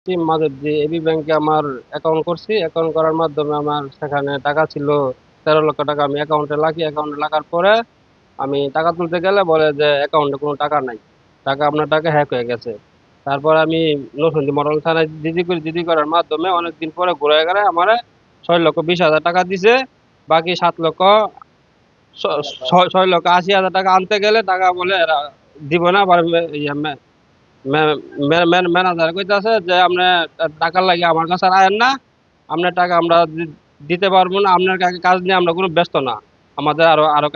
মাঝের এবি ব্যাংকে আমার অ্যাকাউন্ট করছি। অ্যাকাউন্ট করার মাধ্যমে আমার সেখানে টাকা ছিল 13 লক্ষ টাকা। আমি অ্যাকাউন্টে লাগি। অ্যাকাউন্টে লাগার পরে আমি টাকা তুলতে গেলে বলে যে অ্যাকাউন্টে কোনো টাকা নাই, আপনার টাকা হ্যাক হয়ে গেছে। তারপর আমি নরসিংদী মডেল থানায় জিডি করি। জিডি করার মাধ্যমে অনেকদিন পরে ঘুরে গেলে আমার 6,20,000 টাকা দিছে। বাকি 6,80,000 টাকা আনতে গেলে টাকা বলে এরা দিব না। আবার ম্যানেজার কইতাছে যে আপনি টাকার লাগে আমার কাছে আর আয়েন না, আপনার টাকা আমরা দিতে পারবো না। আপনার কাজ নিয়ে আমরা কোনো ব্যস্ত না, আমাদের আরো আরো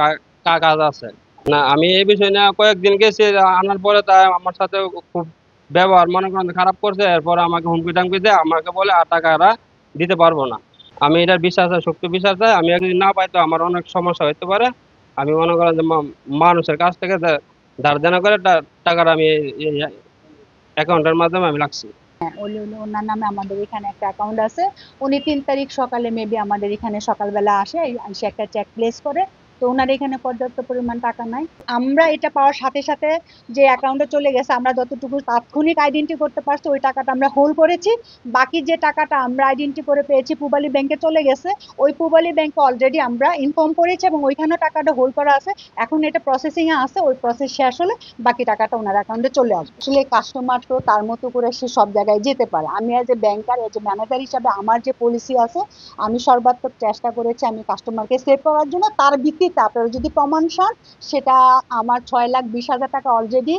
কাজ আছে। না, আমি এই বিষয় নিয়ে কয়েকদিন গেছি। আনার পরে তাই আমার সাথে খুব ব্যবহার মনে করেন খারাপ করছে। এরপর আমাকে হুমকি টামকি দেয়, আমাকে বলে আর টাকা এরা দিতে পারবো না। আমি এটার বিশ্বাস হয়, শক্তি বিশ্বাস হয়। আমি যদি না পাই তো আমার অনেক সমস্যা হতে পারে। আমি মনে করেন যে মানুষের কাছ থেকে ধার দেনা করে টাকাটা আমি অ্যাকাউন্টের মাধ্যমে আমি রাখছি। ওনার নামে আমাদের এখানে একটা অ্যাকাউন্ট আছে। উনি 3 তারিখ সকালে মেবি আমাদের এখানে সকালবেলা আসে, এসে একটা চেক প্লেস করে। তো ওনার এখানে পর্যাপ্ত পরিমাণ টাকা নাই। আমরা এটা পাওয়ার সাথে সাথে যে অ্যাকাউন্টে চলে গেছে, আমরা যতটুকু তাৎক্ষণিক আইডেন্টি করতে পারছি ওই টাকাটা আমরা হোল্ড করেছি। বাকি যে টাকাটা আমরা আইডেন্টি করে পেয়েছি পূবালী ব্যাংকে চলে গেছে। ওই পূবালী ব্যাংকে অলরেডি আমরা ইনফর্ম করেছি এবং ওইখানেও টাকাটা হোল্ড করা আছে। এখন এটা প্রসেসিং এ আছে, ওই প্রসেস শেষ হলে বাকি টাকাটা ওনার অ্যাকাউন্টে চলে আসবে। আসলে কাস্টমার তো তার মতো করে সে সব জায়গায় যেতে পারে। আমি as a banker, as a manager হিসাবে আমার যে পলিসি আছে, আমি সর্বাত্মক চেষ্টা করেছি আমি কাস্টমারকে সেভ করার জন্য। তার ভিত্তিতে আপনারা যদি প্রমাণ চান, সেটা আমার 6,20,000 টাকা অলরেডি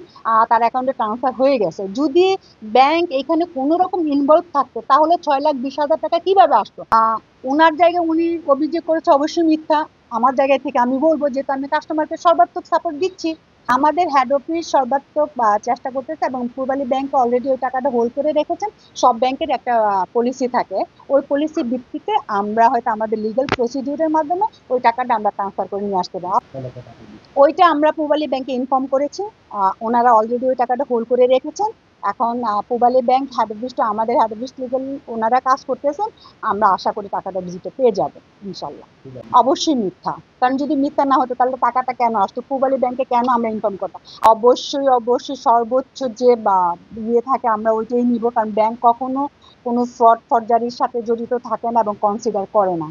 তার অ্যাকাউন্টে ট্রান্সফার হয়ে গেছে। যদি ব্যাংক এখানে কোনো রকম ইনভলভ থাকতো তাহলে 6,20,000 টাকা কিভাবে আসতো? ওনার জায়গায় উনি অভিযোগ করেছে অবশ্যই মিথ্যা। আমার জায়গা থেকে আমি বলবো, যেহেতু আমি কাস্টমারকে সর্বাত্মক সাপোর্ট দিচ্ছি, আমাদের হেড অফিস সর্বাত্মক চেষ্টা করতেছে এবং পূবালী ব্যাংক অলরেডি ওই টাকাটা হোল্ড করে রেখেছেন। সব ব্যাংকের একটা পলিসি থাকে, ওই পলিসির ভিত্তিতে আমরা হয়তো আমাদের লিগ্যাল প্রসিডিউরের মাধ্যমে ওই টাকাটা আমরা ট্রান্সফার করে নিয়ে আসতে পারবো। ওইটা আমরা পূবালী ব্যাংকে ইনফর্ম করেছি। ওনারা অলরেডি ওই টাকাটা হোল্ড করে রেখেছেন। এখন পূবালী ব্যাংক হেড অফিস তো আমাদের হেড অফিস লিগ্যাল ওনারা কাজ করতেছেন। আমরা আশা করি টাকাটা ভিজিটে পেয়ে যাবে ইনশাল্লাহ। অবশ্যই মিথ্যা। কারণ যদি মিথ্যা না হতো তাহলে টাকাটা কেন আসতো, পূবালী ব্যাংকে কেন আমরা ইনফর্ম করতাম? অবশ্যই অবশ্যই সর্বোচ্চ যে ইয়ে থাকে আমরা ওইটাই নিব, কারণ ব্যাংক কখনো কোনো ফ্রড ফরজারির সাথে জড়িত থাকে না এবং কনসিডার করে না।